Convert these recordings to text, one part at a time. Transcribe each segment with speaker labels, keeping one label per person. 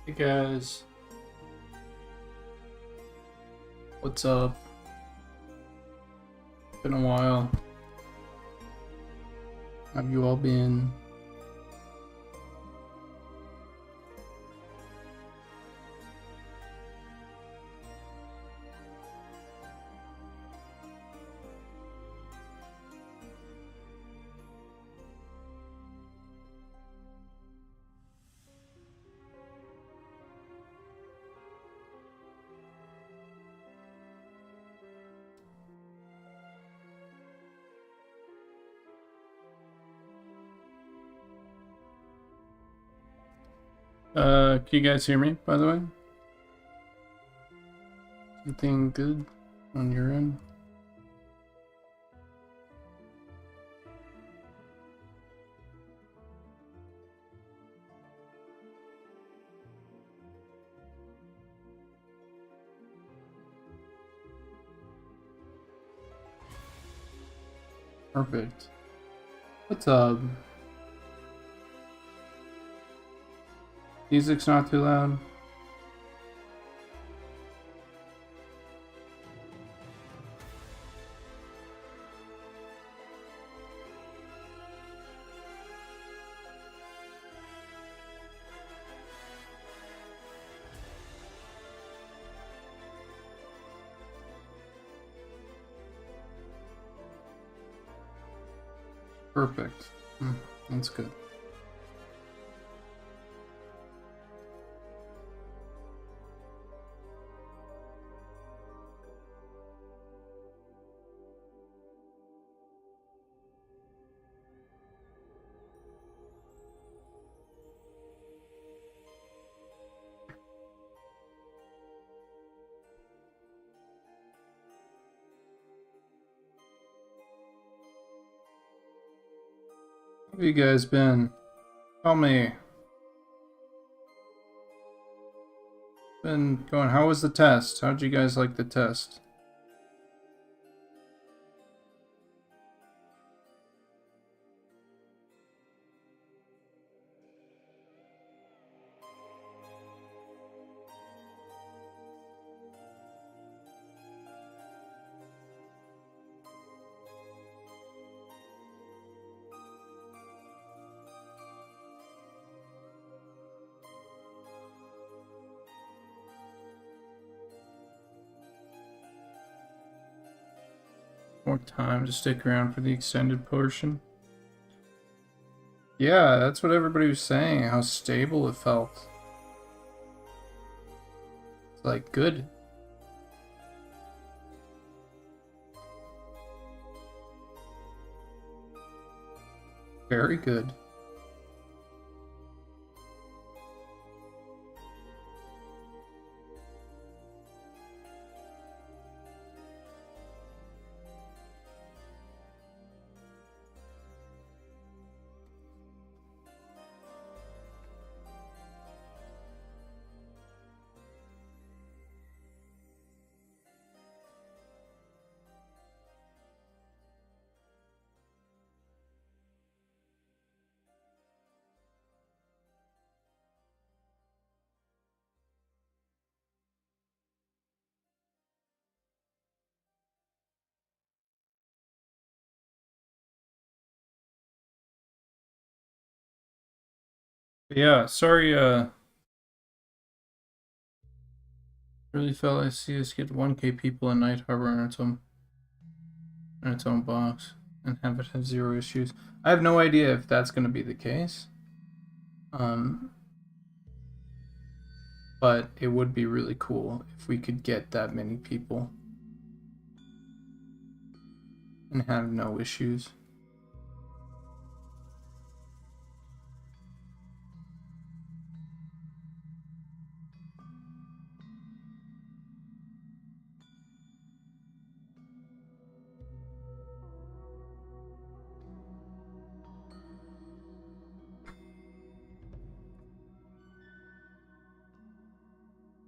Speaker 1: Hey guys, what's up? Been a while. How have you all been? Can you guys hear me, by the way? Anything good on your end? Perfect. What's up? Music's not too loud? Perfect. That's good. How have you guys been? Tell me. Been going. How was the test? How'd you guys like the test? More time to stick around for the extended portion. Yeah, that's what everybody was saying, how stable it felt. It's like good. Very good. Yeah, sorry, really felt I see us get 1K people in Night Harbor on its own box and have it have zero issues. I have no idea if that's gonna be the case. But it would be really cool if we could get that many people and have no issues.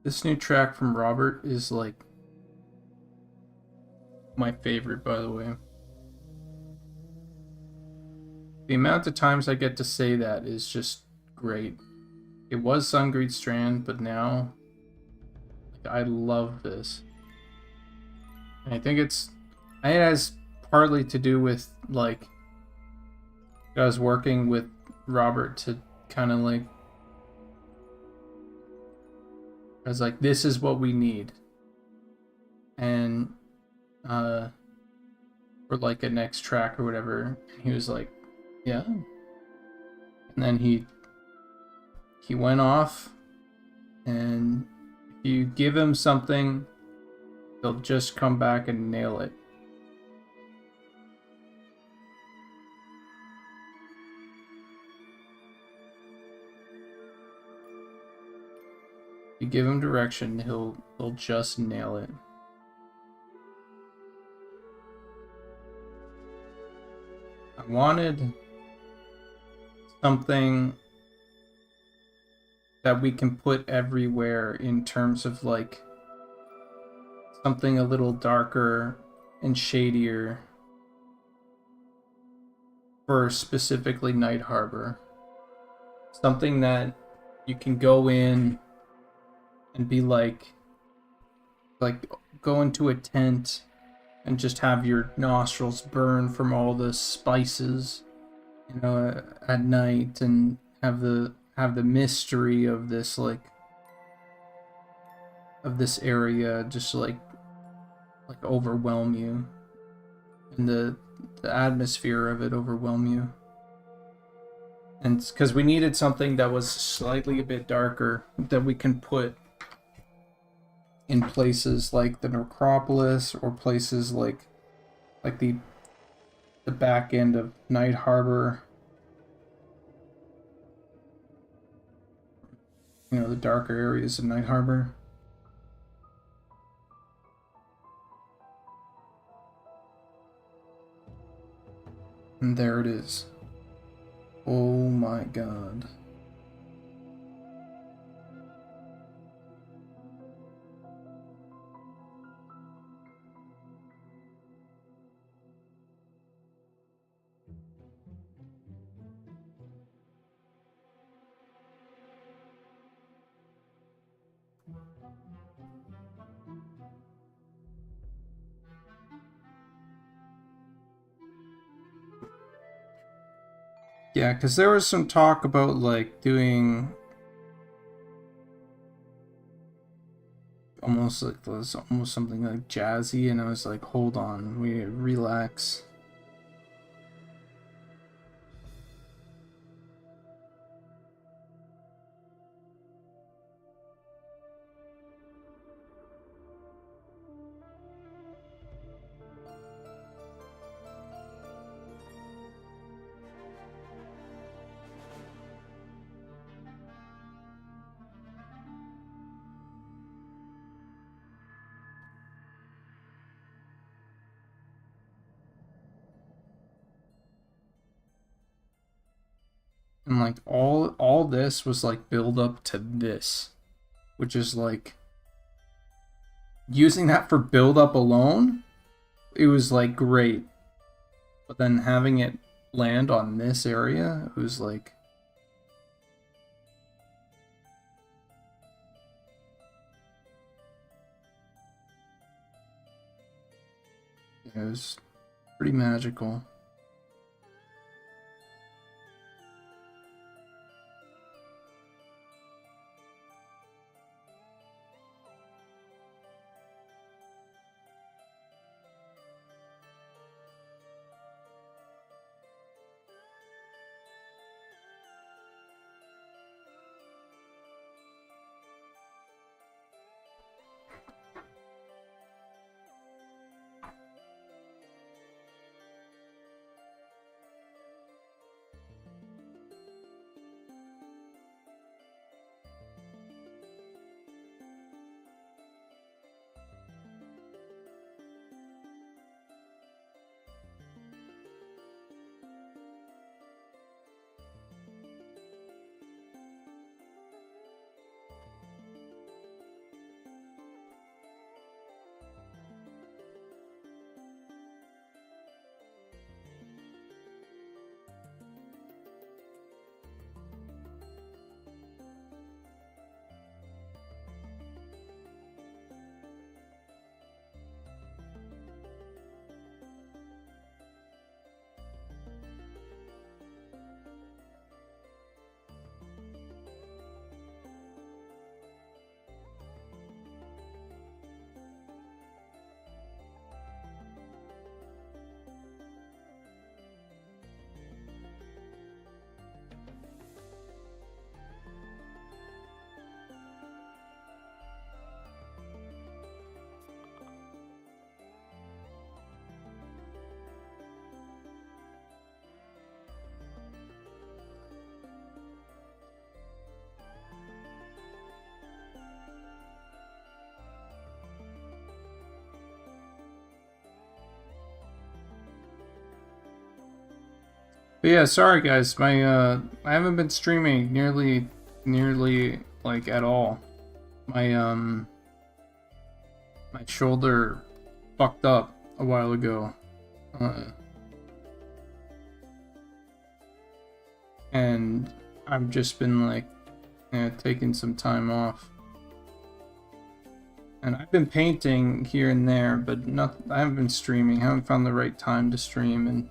Speaker 1: This new track from Robert is like my favorite, by the way. The amount of times I get to say that is just great. It was Sungreed Strand, but now, like, I love this. And I think it has partly to do with, like, I was working with Robert to kind of like, I was like, this is what we need. And, for like a next track or whatever. And he was like, yeah. And then he went off, and if you give him something, he'll just come back and nail it. If you give him direction, he'll just nail it. I wanted something that we can put everywhere in terms of like something a little darker and shadier for specifically Night Harbor. Something that you can go in and be like go into a tent and just have your nostrils burn from all the spices, you know, at night, and have the mystery of this, like, of this area just like overwhelm you, and the atmosphere of it overwhelm you. And because we needed something that was slightly a bit darker that we can put in places like the necropolis, or places like the back end of Night Harbor, you know, the darker areas of Night Harbor. And there it is. Oh my god. Yeah, because there was some talk about like doing almost something like jazzy, and I was like, hold on, we relax. And like all this was like build up to this, which is like using that for build up alone, it was like great. But then having it land on this area, it was like, it was pretty magical. But yeah, sorry guys, my I haven't been streaming nearly like at all. My my shoulder fucked up a while ago. And I've just been like taking some time off. And I've been painting here and there, but I haven't been streaming. I haven't found the right time to stream, and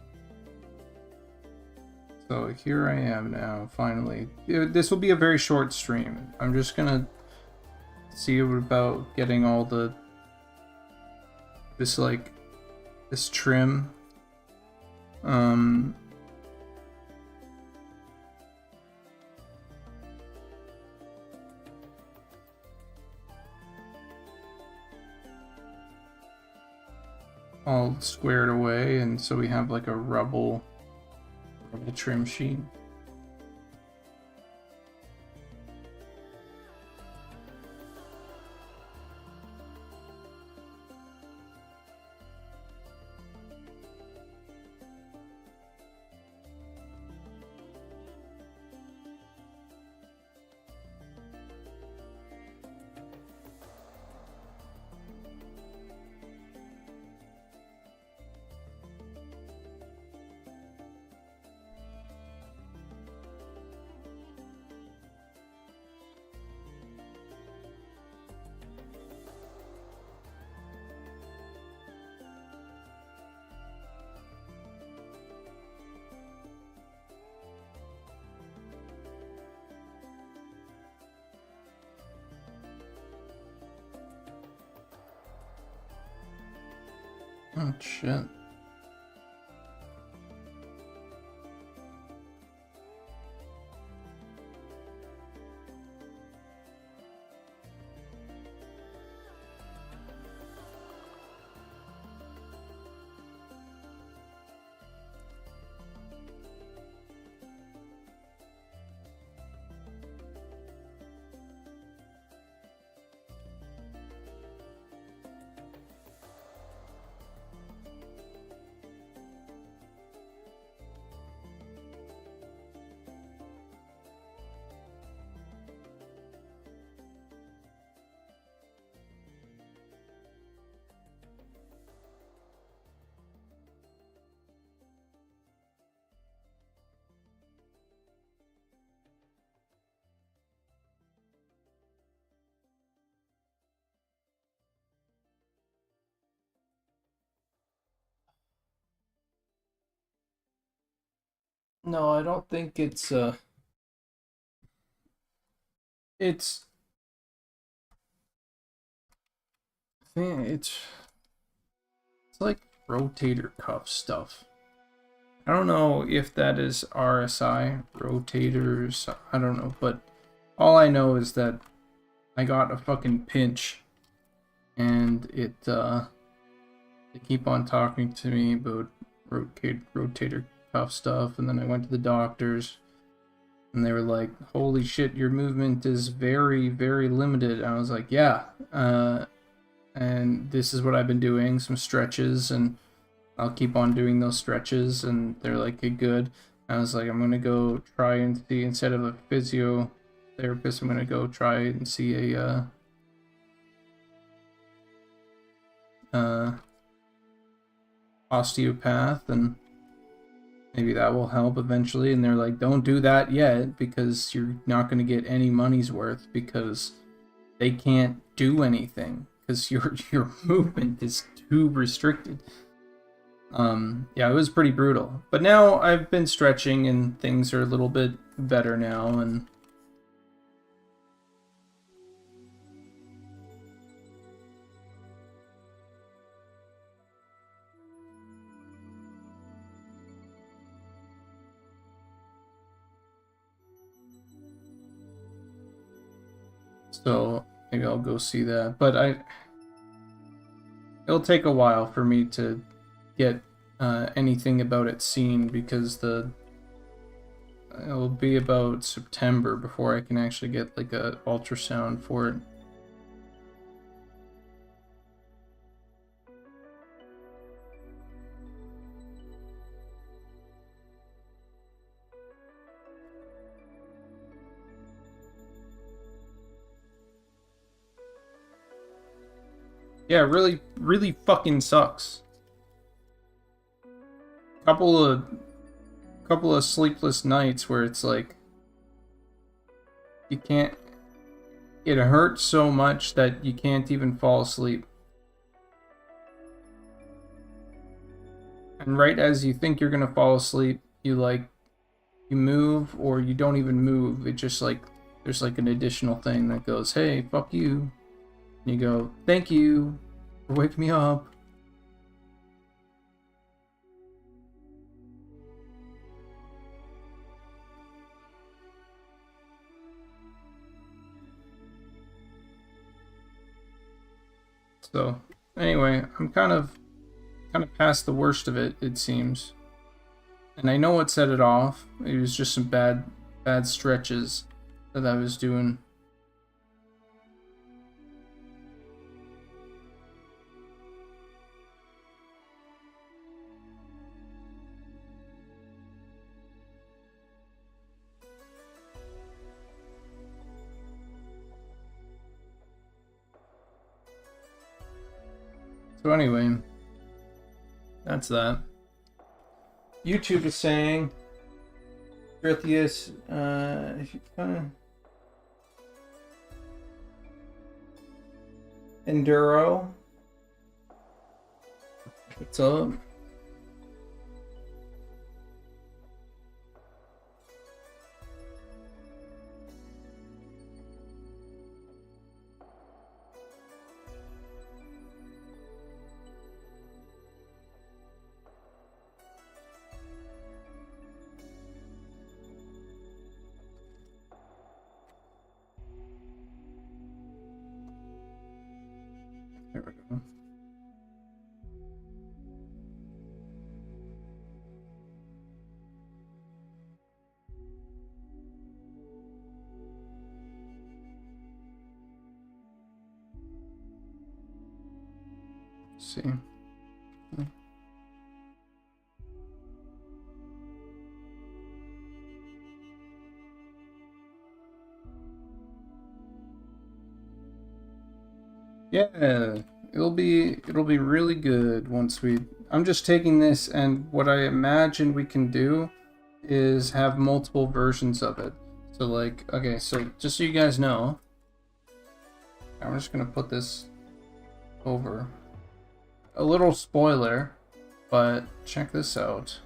Speaker 1: so here I am now, finally. This will be a very short stream. I'm just gonna see about getting all this trim. All squared away, and so we have like a rubble trim sheet. Oh shit. No, I don't think it's it's like rotator cuff stuff. I don't know if that is RSI rotators. I don't know, but all I know is that I got a fucking pinch, and they keep on talking to me about rotator cuff stuff, and then I went to the doctors, and they were like, "Holy shit, your movement is very, very limited." And I was like, "Yeah," and this is what I've been doing, some stretches, and I'll keep on doing those stretches. And they're like, "Okay, good." I was like, "I'm gonna go try and see, instead of a physiotherapist, I'm gonna go try and see a osteopath, and maybe that will help eventually." And they're like, "Don't do that yet, because you're not going to get any money's worth, because they can't do anything because your movement is too restricted." Yeah, it was pretty brutal, but now I've been stretching and things are a little bit better now, and so maybe I'll go see that. But it'll take a while for me to get anything about it seen, because it'll be about September before I can actually get like a ultrasound for it. Yeah, really, really fucking sucks. Couple of sleepless nights where it's like you can't. It hurts so much that you can't even fall asleep. And right as you think you're gonna fall asleep, you move or you don't even move. It just like there's like an additional thing that goes, "Hey, fuck you." And you go, "Thank you for waking me up." So, anyway, I'm kind of past the worst of it, it seems. And I know what set it off. It was just some bad stretches that I was doing. So anyway, that's that. YouTube is saying, Drithius, Enduro. What's up? There we go. Let's see. Yeah, it'll be really good once we. I'm just taking this, and what I imagine we can do is have multiple versions of it. So like, okay, so just so you guys know, I'm just gonna put this over. A little spoiler, but check this out.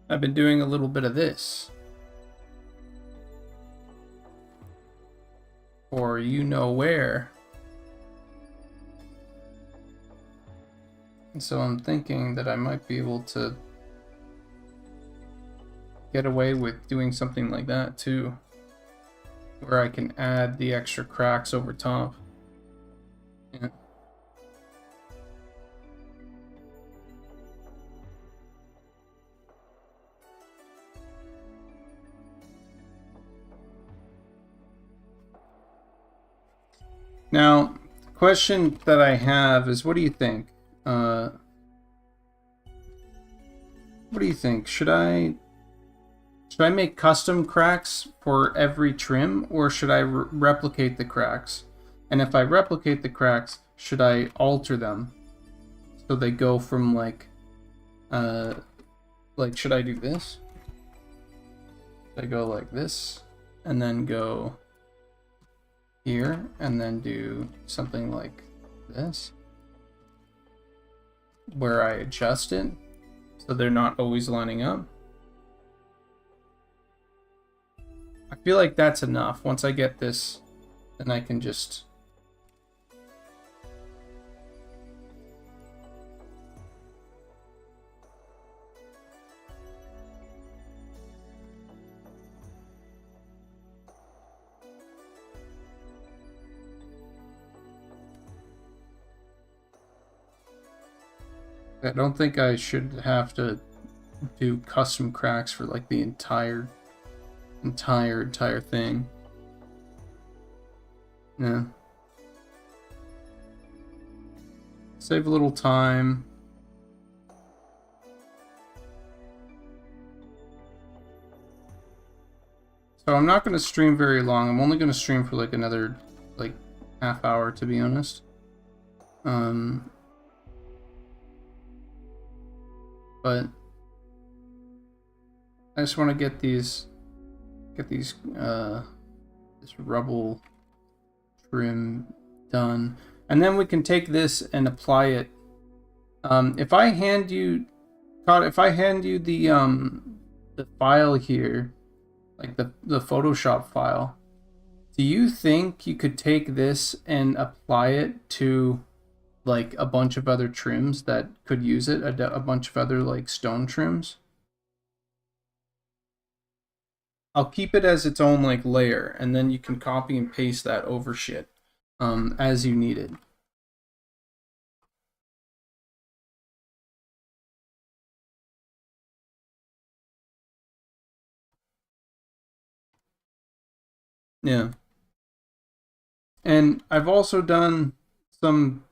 Speaker 1: I've been doing a little bit of this. Or you know where. And so I'm thinking that I might be able to get away with doing something like that too, where I can add the extra cracks over top. Yeah. Now, the question that I have is, what do you think? What do you think? Should I make custom cracks for every trim, or should I replicate the cracks? And if I replicate the cracks, should I alter them so they go from like should I do this? Should I go like this and then go here and then do something like this, where I adjust it so they're not always lining up? I feel like that's enough. Once I get this, then I can just... I don't think I should have to do custom cracks for like the entire thing. Yeah. Save a little time. So I'm not going to stream very long. I'm only going to stream for like another like half hour, to be honest. But I just want to get these this rubble trim done, and then we can take this and apply it. If I hand you the file here, like the Photoshop file, do you think you could take this and apply it to like a bunch of other trims that could use it, a bunch of other like stone trims? I'll keep it as its own like layer, and then you can copy and paste that over shit as you need it. Yeah. And I've also done some,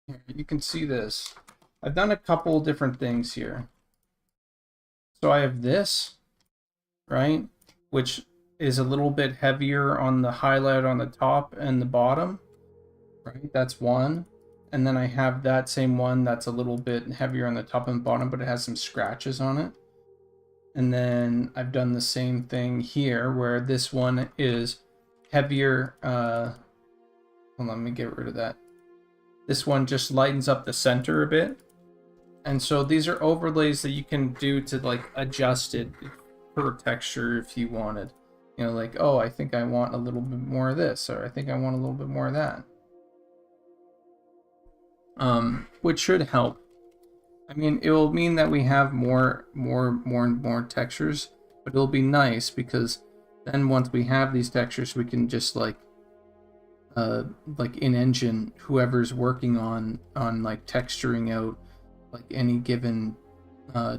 Speaker 1: here, you can see this. I've done a couple different things here. So I have this, right, which is a little bit heavier on the highlight on the top and the bottom, right? That's one. And then I have that same one that's a little bit heavier on the top and bottom, but it has some scratches on it. And then I've done the same thing here, where this one is heavier. Hold on, let me get rid of that. This one just lightens up the center a bit. And so these are overlays that you can do to like adjust it per texture if you wanted. You know, like, oh, I think I want a little bit more of this, or I think I want a little bit more of that. Which should help. I mean, it will mean that we have more textures, but it'll be nice because then once we have these textures, we can just like in engine, whoever's working on like texturing out like any given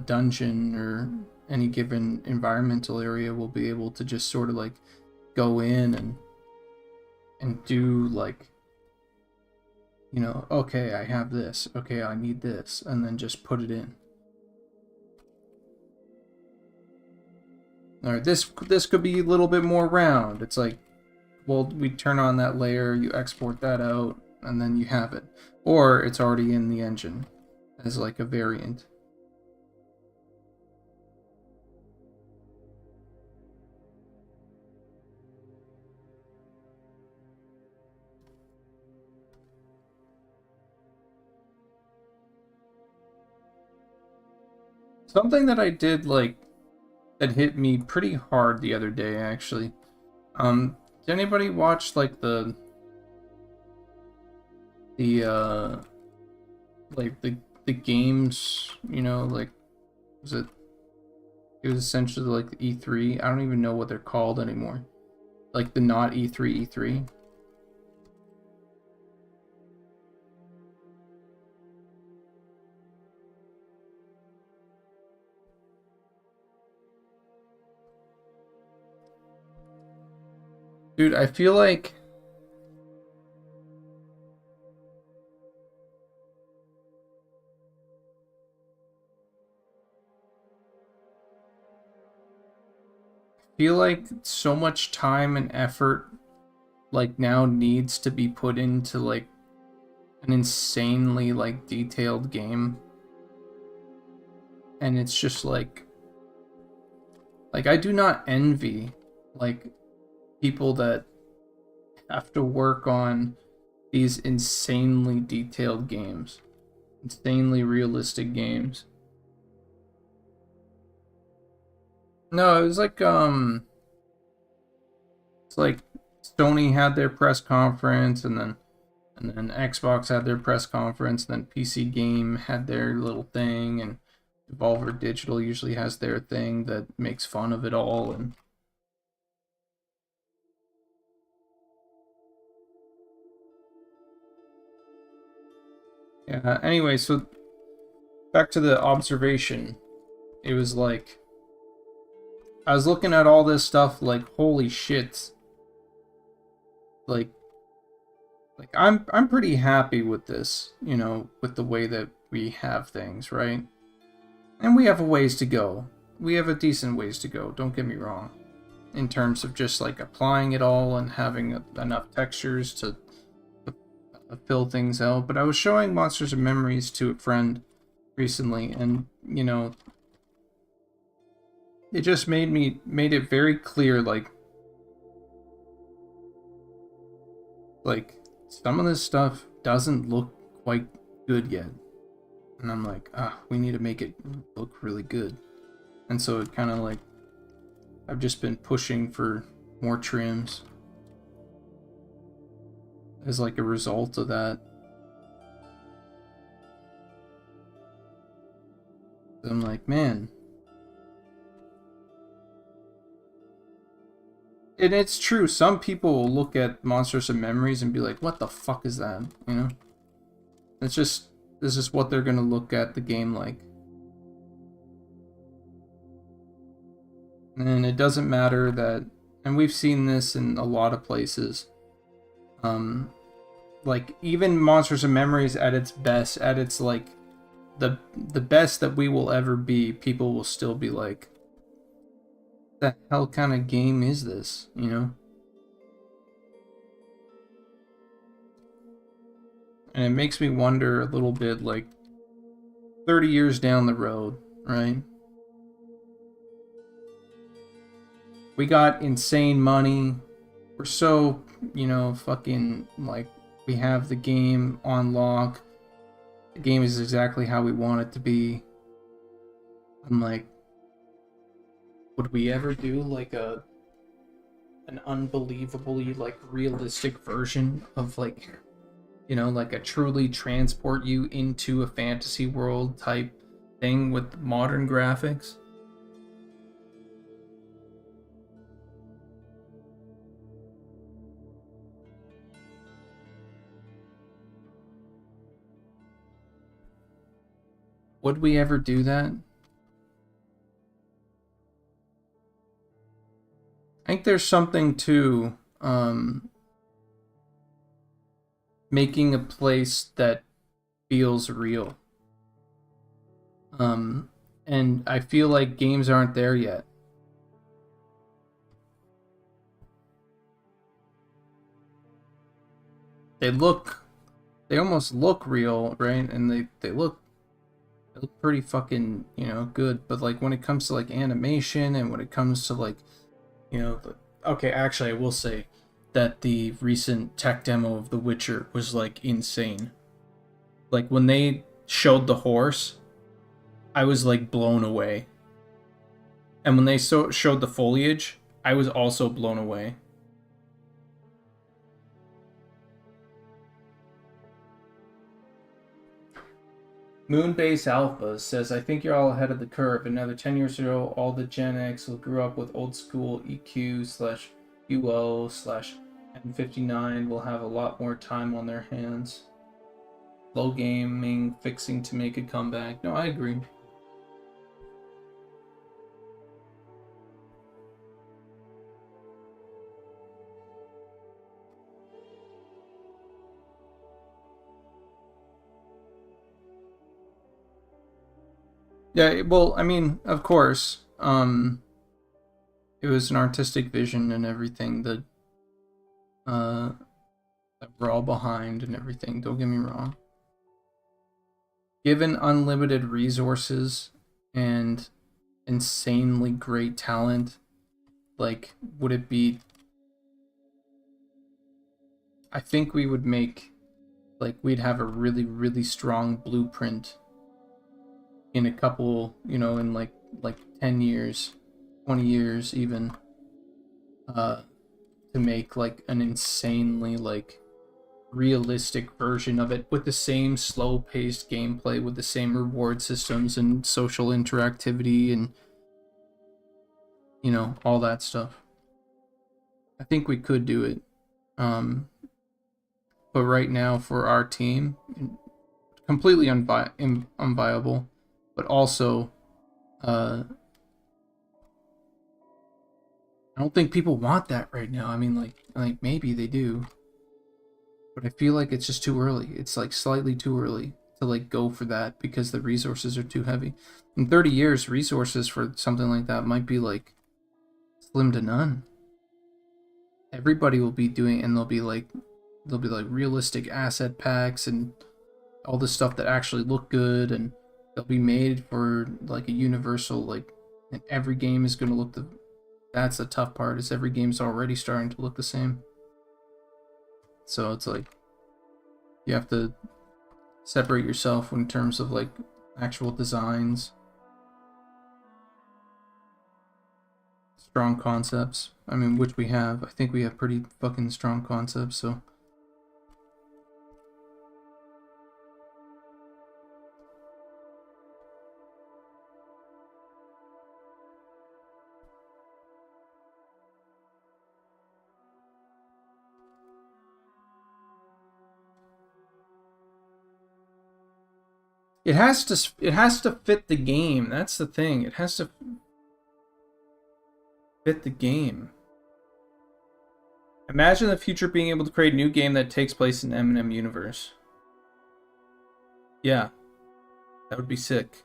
Speaker 1: dungeon or any given environmental area will be able to just sort of like go in and do like, you know, okay, I have this, okay, I need this, and then just put it in. All right, this could be a little bit more round. It's like, well, we turn on that layer, you export that out, and then you have it. Or it's already in the engine as like a variant. Something that I did like that hit me pretty hard the other day, actually. Did anybody watch like the games, you know, like, was it was essentially like the E3. I don't even know what they're called anymore. Like the not E3 E3. Dude, I feel like so much time and effort like now needs to be put into like an insanely like detailed game. And it's just like I do not envy like people that have to work on these insanely detailed games, insanely realistic games. No, it was like it's like Sony had their press conference, and then Xbox had their press conference, and then PC Game had their little thing, and Devolver Digital usually has their thing that makes fun of it all. And yeah, anyway, so back to the observation. It was like I was looking at all this stuff like, holy shit. Like I'm pretty happy with this, you know, with the way that we have things, right? And we have a ways to go. We have a decent ways to go, don't get me wrong. in terms of just like applying it all and having enough textures to fill things out. But I was showing Monsters and Memories to a friend recently, and you know, it just made it very clear, like some of this stuff doesn't look quite good yet, and I'm like, we need to make it look really good. And so it kind of like, I've just been pushing for more trims as like a result of that. I'm like, man. And it's true, some people will look at Monsters and Memories and be like, what the fuck is that? You know? It's just, this is what they're gonna look at the game like. And it doesn't matter that, and we've seen this in a lot of places. Like even Monsters and Memories at its best, at its like the best that we will ever be, people will still be like, the hell kind of game is this, you know? And it makes me wonder a little bit, like 30 years down the road, right? We got insane money. We're so, you know, fucking like, we have the game on lock. The game is exactly how we want it to be. I'm like, would we ever do like an unbelievably like realistic version of like, you know, like a truly transport you into a fantasy world type thing with modern graphics? Would we ever do that? I think there's something to making a place that feels real. And I feel like games aren't there yet. They almost look real, right? And they look pretty fucking, you know, good. But like when it comes to like animation and when it comes to like, you know, okay, actually I will say that the recent tech demo of The Witcher was like insane. Like when they showed the horse, I was like blown away. And when they showed the foliage, I was also blown away. Moonbase Alpha says, I think you're all ahead of the curve. Another 10 years ago, all the Gen X will grew up with old school EQ slash UO slash M59 will have a lot more time on their hands. Low gaming fixing to make a comeback. No, I agree. Yeah, well, I mean, of course, it was an artistic vision and everything that that we're all behind and everything. Don't get me wrong. Given unlimited resources and insanely great talent, like, would it be? I think we would make, like, we'd have a really, really strong blueprint in a couple, you know, in like 10 years, 20 years even, to make like an insanely like realistic version of it with the same slow-paced gameplay, with the same reward systems and social interactivity and, you know, all that stuff. I think we could do it. But right now for our team, completely unviable, but also I don't think people want that right now. I mean, like maybe they do, but I feel like it's just too early. It's like slightly too early to like go for that because the resources are too heavy. In 30 years, resources for something like that might be like slim to none. Everybody will be doing, and there'll be like realistic asset packs and all this stuff that actually look good, and they'll be made for like a universal, like, and every game is going to look that's the tough part, is every game's already starting to look the same. So it's like you have to separate yourself in terms of like actual designs, strong concepts. I mean, which we have. I think we have pretty fucking strong concepts, so. It has to fit the game. That's the thing. It has to fit the game. Imagine the future being able to create a new game that takes place in the M&M universe. Yeah. That would be sick.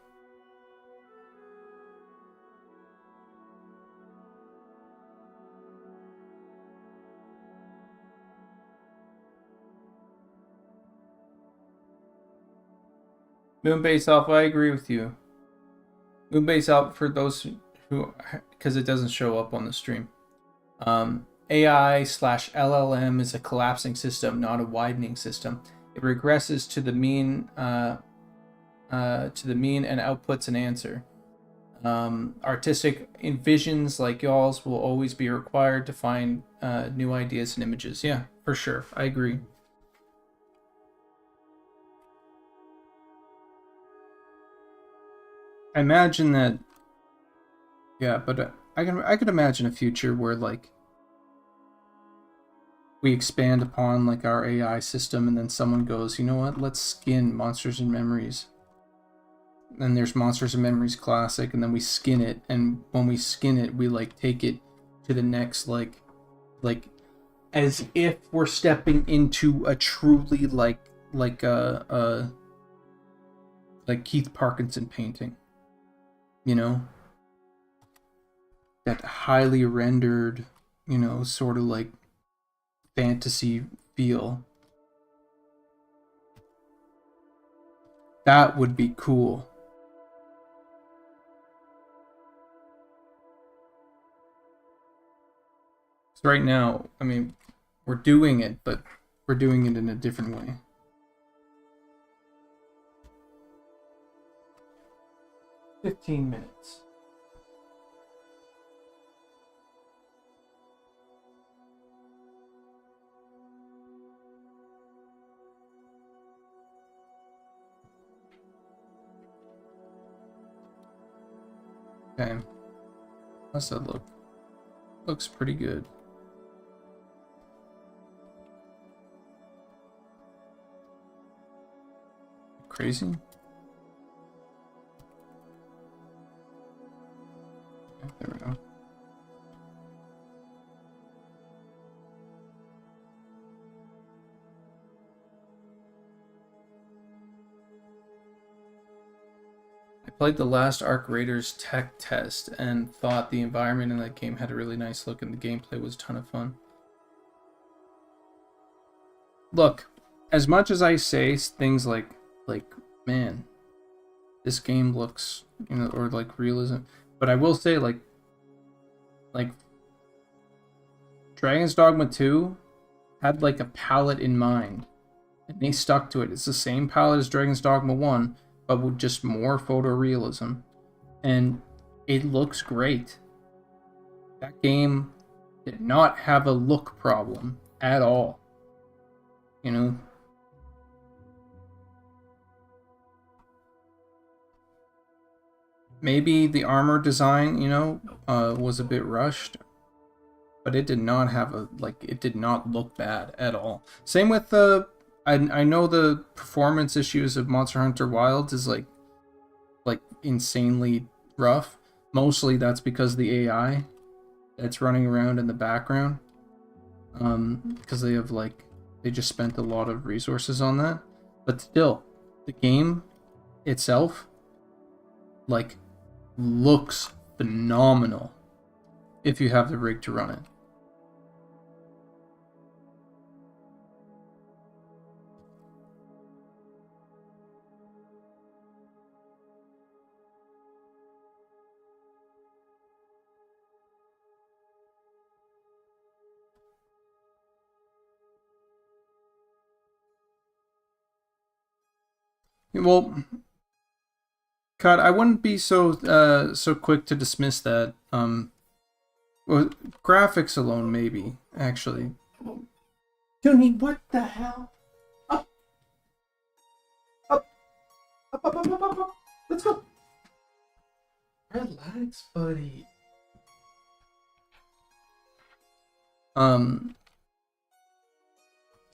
Speaker 1: Moonbase Alpha, I agree with you. Moonbase Alpha, for those who, because it doesn't show up on the stream. AI/LLM is a collapsing system, not a widening system. It regresses to the mean, and outputs an answer. Artistic visions like y'all's will always be required to find new ideas and images. Yeah, for sure. I agree. I imagine that. Yeah, but I could imagine a future where like we expand upon like our AI system, and then someone goes, you know what? Let's skin Monsters and Memories. And there's Monsters and Memories Classic, and then we skin it, and when we skin it, we like take it to the next like as if we're stepping into a truly like Keith Parkinson painting. You know? That highly rendered, you know, sort of like fantasy feel. That would be cool. So right now, I mean, we're doing it, but we're doing it in a different way. "15 minutes. Okay. How's that look? Looks pretty good. Crazy? Okay, there we go. I played the last Arc Raiders tech test and thought the environment in that game had a really nice look, and the gameplay was a ton of fun. Look, as much as I say things like man, this game looks, you know, or like realism, but I will say like Dragon's Dogma 2 had like a palette in mind, and they stuck to it. It's the same palette as Dragon's Dogma 1, but with just more photorealism, and it looks great. That game did not have a look problem at all. You know? Maybe the armor design, you know, was a bit rushed, but it did not have it did not look bad at all. Same with I know the performance issues of Monster Hunter Wilds is like insanely rough. Mostly that's because of the AI that's running around in the background. Because they just spent a lot of resources on that. But still, the game itself looks phenomenal. if you have the rig to run it. Well, God, I wouldn't be so quick to dismiss that. Well, graphics alone, maybe actually.
Speaker 2: Tony, what the hell? Up, up, up. Let's go. Relax, buddy.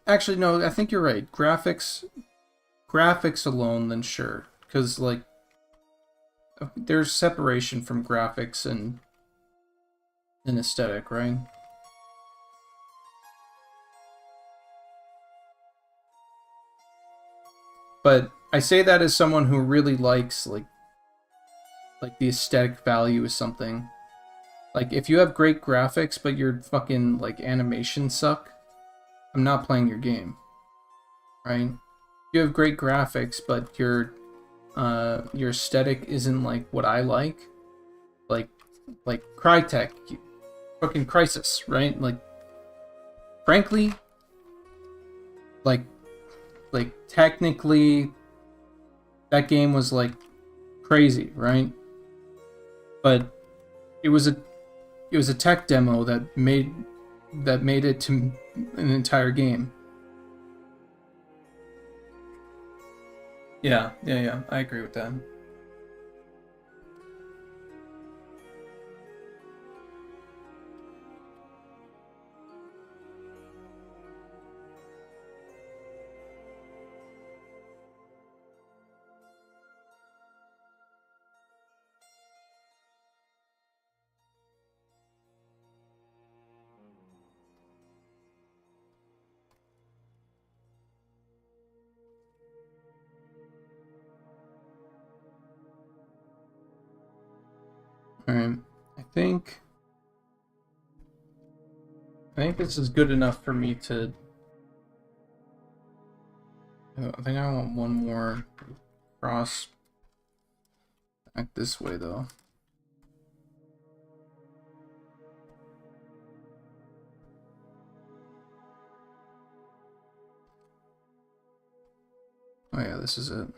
Speaker 1: Actually, no, I think you're right. Graphics alone, then sure, because like there's separation from graphics and aesthetic, right? But I say that as someone who really likes like the aesthetic value is something. Like if you have great graphics but your fucking like animations suck, I'm not playing your game. Right? You have great graphics but your aesthetic isn't like what I like Crytek, fucking Crisis, right? Like frankly, like technically that game was like crazy, right? But it was a tech demo that made it to an entire game. Yeah, I agree with that. Alright. I think this is good enough for me to... I think I want one more cross back this way, though. Oh yeah, this is it.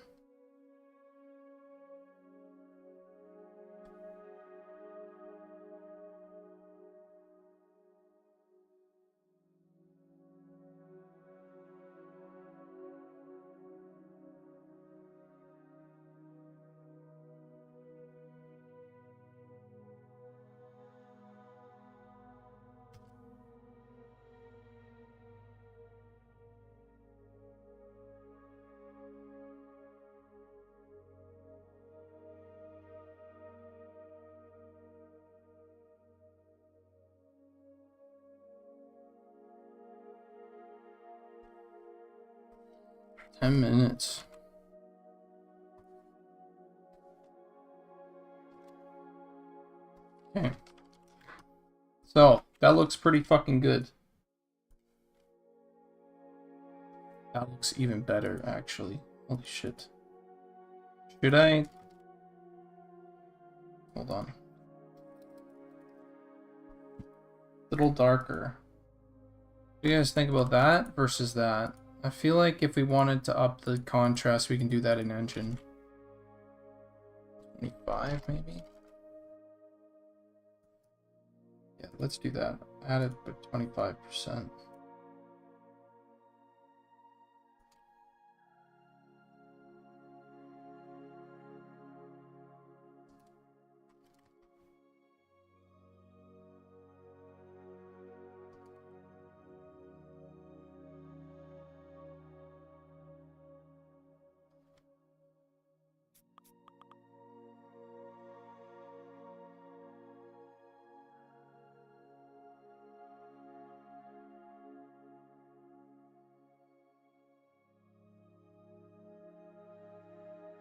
Speaker 1: Ten minutes. Okay. So, that looks pretty fucking good. That looks even better, actually. Holy shit. Should I... Hold on. Little darker. What do you guys think about that versus that? I feel like if we wanted to up the contrast, we can do that in engine. 25, maybe? Yeah, let's do that. Add it by 25%.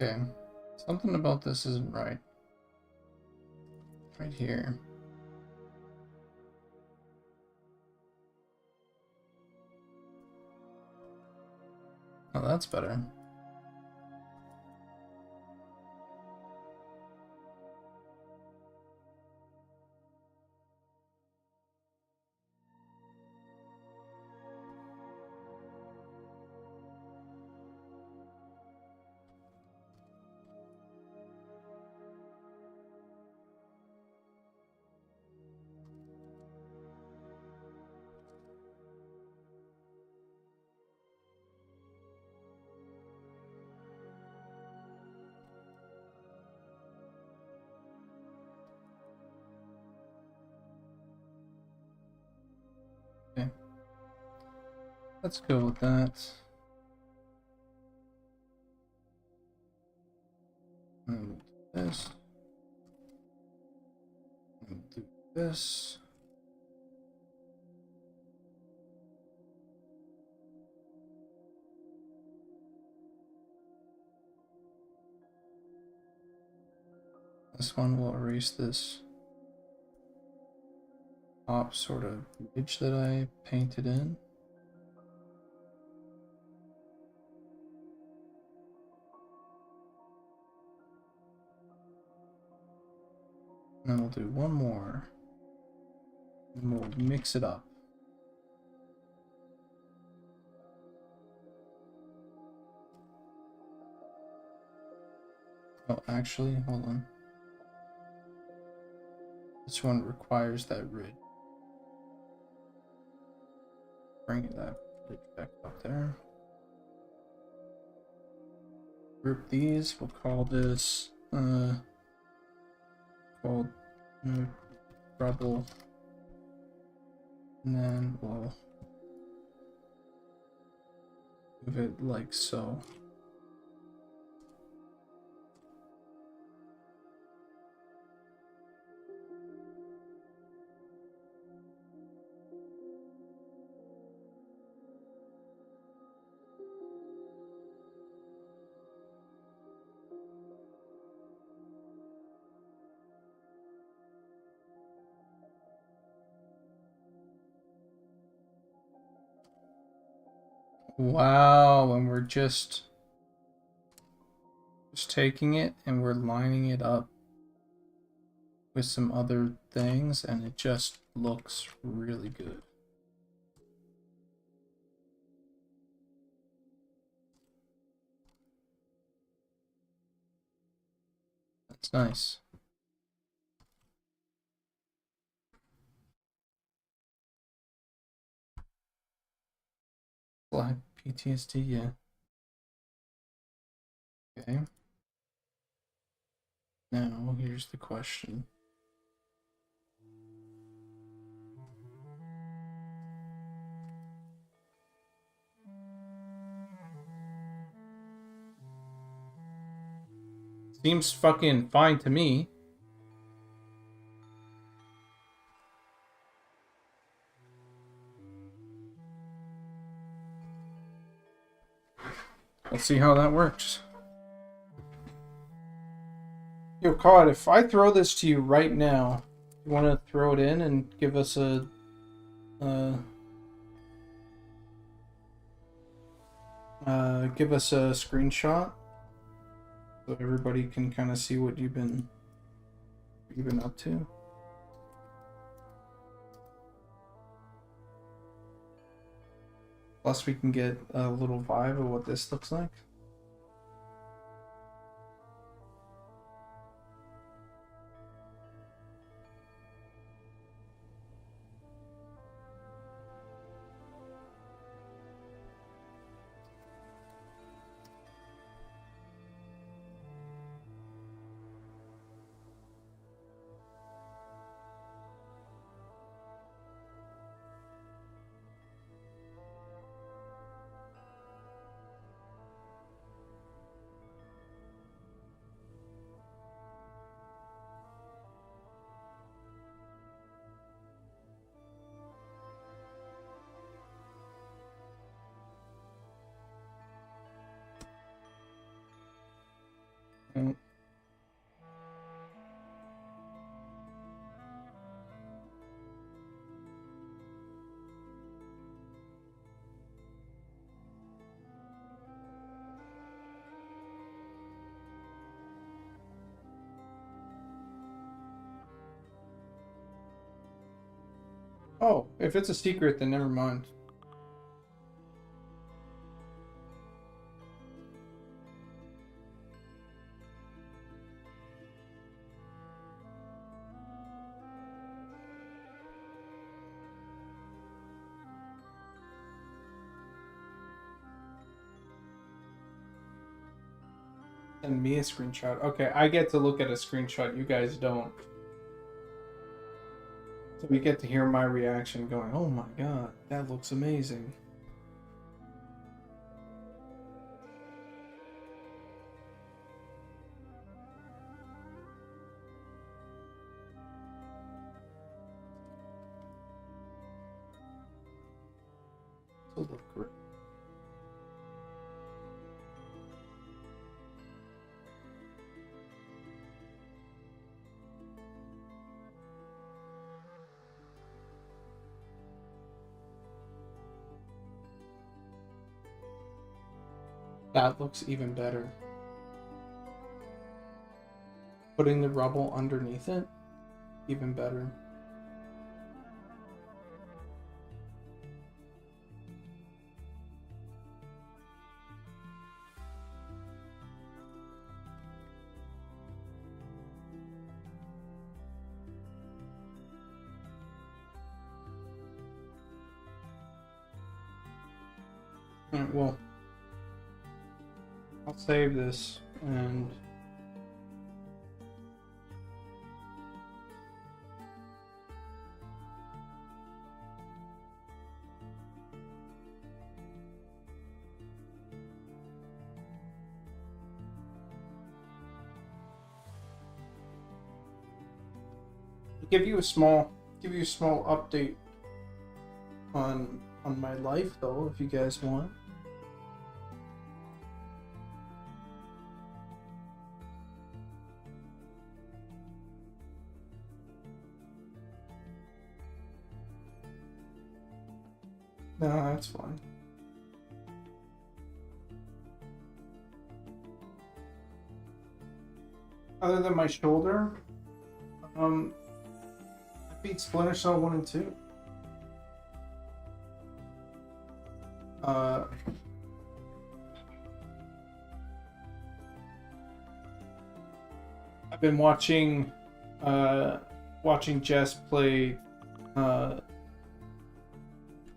Speaker 1: Okay, something about this isn't right. Right here. Oh, that's better. Okay. Let's go with that. And this. And do this. This one will erase this top sort of ridge that I painted in. And then we'll do one more. And we'll mix it up. Oh, actually, hold on. This one requires that ridge. Bring that ridge back up there. Group these. We'll call this called trouble. And then we'll move it like so. Wow, and we're just taking it and we're lining it up with some other things, and it just looks really good. That's nice. Black PTSD, yeah. Okay. Now, here's the question. Seems fucking fine to me. Let's see how that works. Yo, COD, if I throw this to you right now, you want to throw it in and give us a screenshot so everybody can kind of see what you've been up to. Plus, we can get a little vibe of what this looks like. Oh, if it's a secret, then never mind. Send me a screenshot. Okay, I get to look at a screenshot. You guys don't. So we get to hear my reaction going, oh my god, that looks amazing. It'll look great. That looks even better. Putting the rubble underneath it, even better. Alright, well, I'll save this and give you a small update on my life though, if you guys want. No, that's fine. Other than my shoulder, I beat Splinter Cell 1 and 2. I've been watching Jess play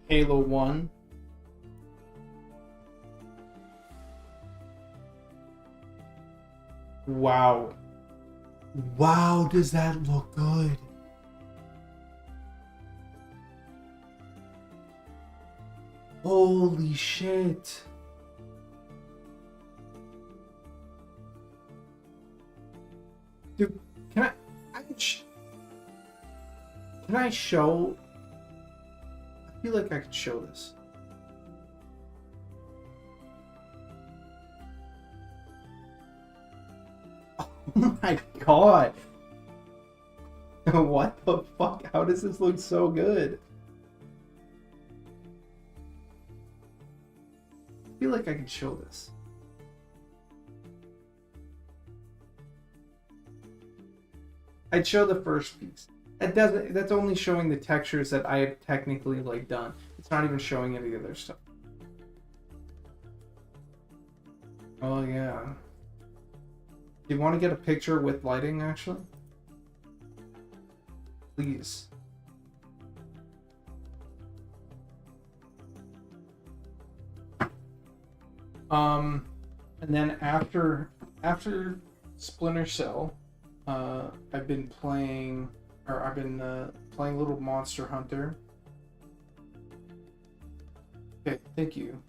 Speaker 1: Halo 1. Wow. Wow, does that look good? Holy shit. Dude, can I show? I feel like I could show this. Oh my god. What the fuck? How does this look so good? I feel like I could show this. I'd show the first piece. That's only showing the textures that I have technically like done. It's not even showing any other stuff. Oh yeah. Do you want to get a picture with lighting actually? Please. And then after Splinter Cell, I've been playing Little Monster Hunter. Okay, thank you.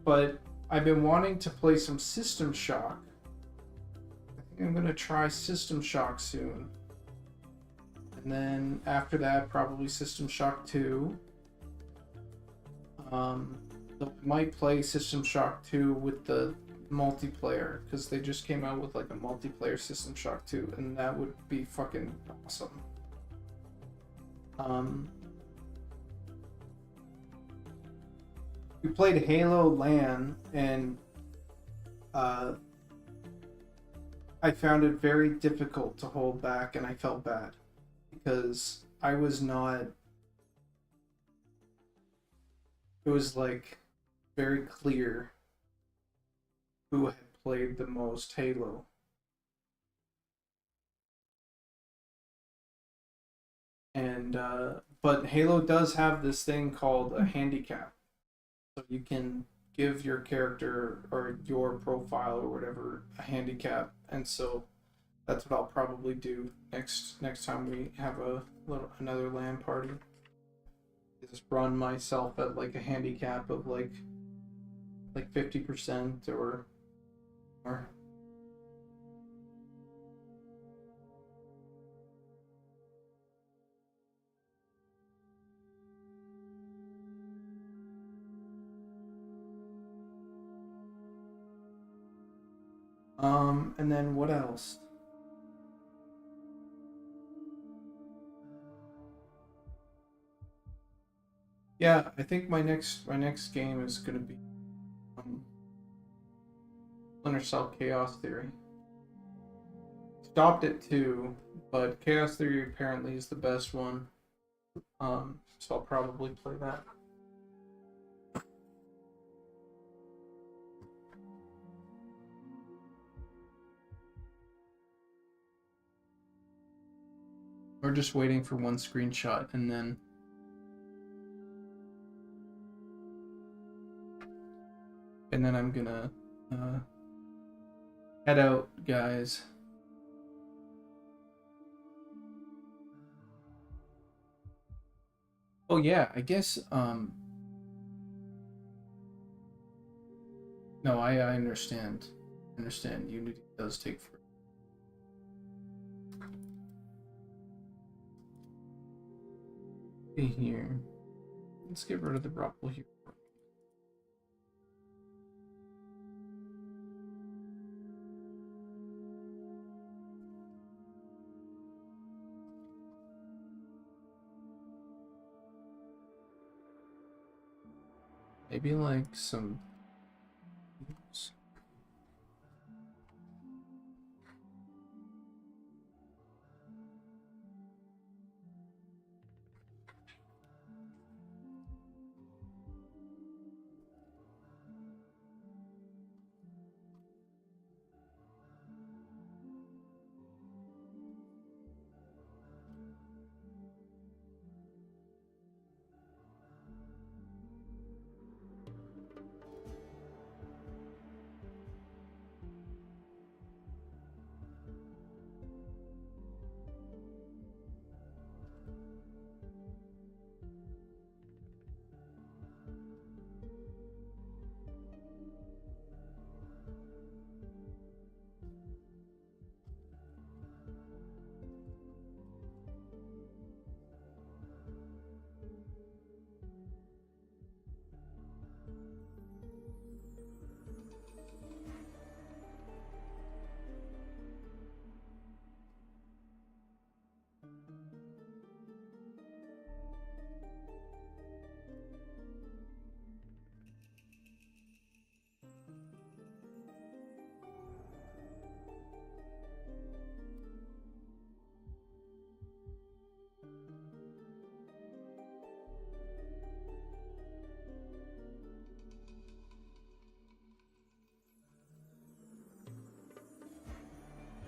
Speaker 1: But I've been wanting to play some System Shock. I think I'm gonna try System Shock soon. And then after that, probably System Shock 2. I might play System Shock 2 with the multiplayer, because they just came out with like a multiplayer System Shock 2, and that would be fucking awesome. We played Halo LAN, and I found it very difficult to hold back, and I felt bad.
Speaker 2: because I was not. It was like very clear who had played the most Halo. And but Halo does have this thing called a handicap, so you can give your character or your profile or whatever a handicap, and so that's what I'll probably do next time we have another LAN party. Just run myself at like a handicap of like 50% or more. And then what else? Yeah, I think my next game is gonna be Splinter Cell Chaos Theory. Stopped at 2, but Chaos Theory apparently is the best one. So I'll probably play that. We're just waiting for one screenshot and then I'm gonna head out, guys. Oh yeah, I guess no, I understand. I understand Unity does take forever. Here. Let's get rid of the Rockpool here. Maybe like some.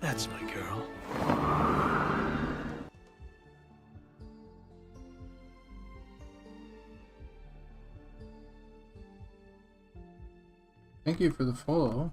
Speaker 3: That's my girl.
Speaker 1: Thank you for the follow.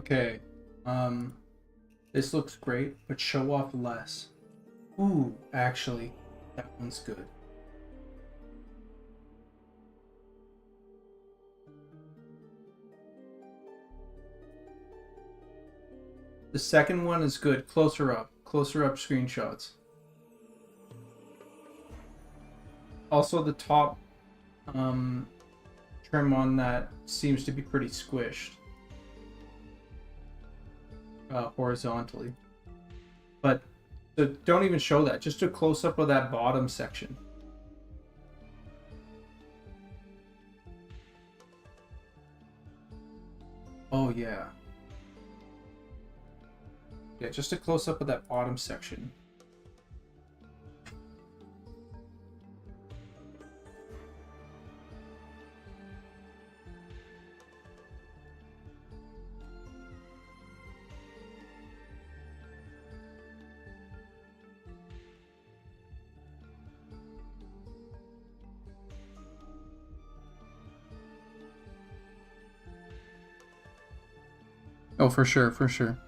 Speaker 2: Okay. This looks great, but show off less. Ooh, actually, that one's good. The second one is good. Closer up screenshots. Also, the top trim on that seems to be pretty squished horizontally. But so don't even show that. Just a close up of that bottom section. Oh yeah. Yeah, just a close up of that bottom section. Oh, for sure, for sure.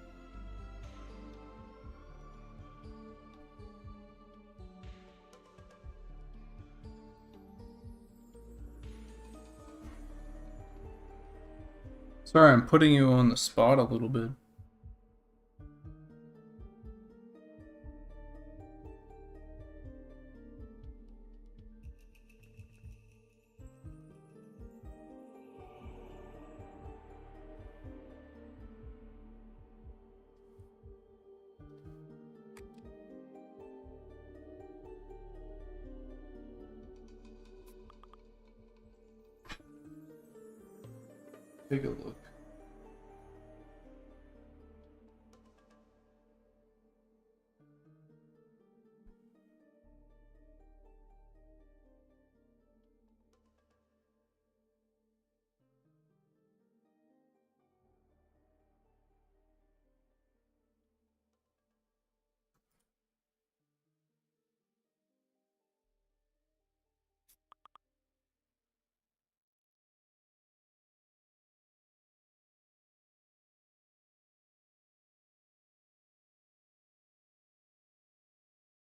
Speaker 2: Sorry, I'm putting you on the spot a little bit. Take a look.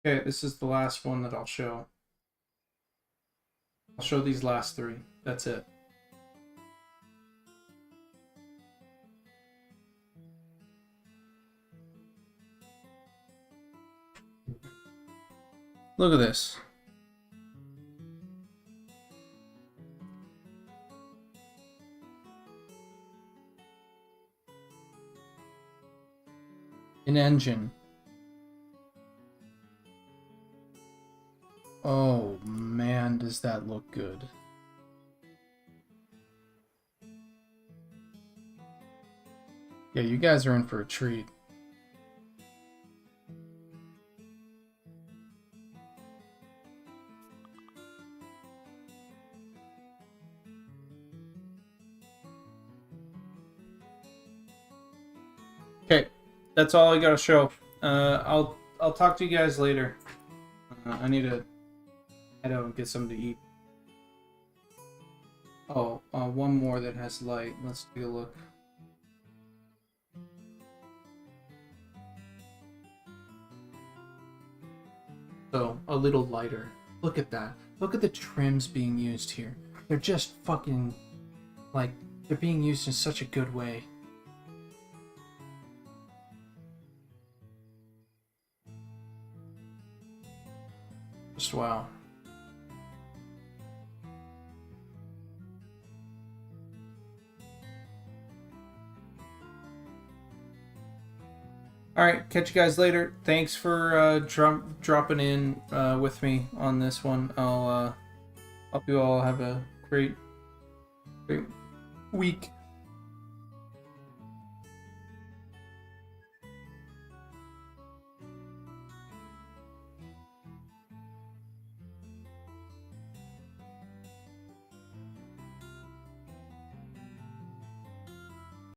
Speaker 2: Okay, this is the last one that I'll show. I'll show these last three. That's it. Look at this. An engine. Oh man, does that look good. Yeah, you guys are in for a treat. Okay, that's all I gotta show. I'll talk to you guys later. I need to head out and get something to eat. Oh, one more that has light. Let's take a look. So, a little lighter. Look at that. Look at the trims being used here. They're just fucking, like, they're being used in such a good way. Just wow. Alright, catch you guys later. Thanks for dropping in with me on this one. I'll hope you all have a great week.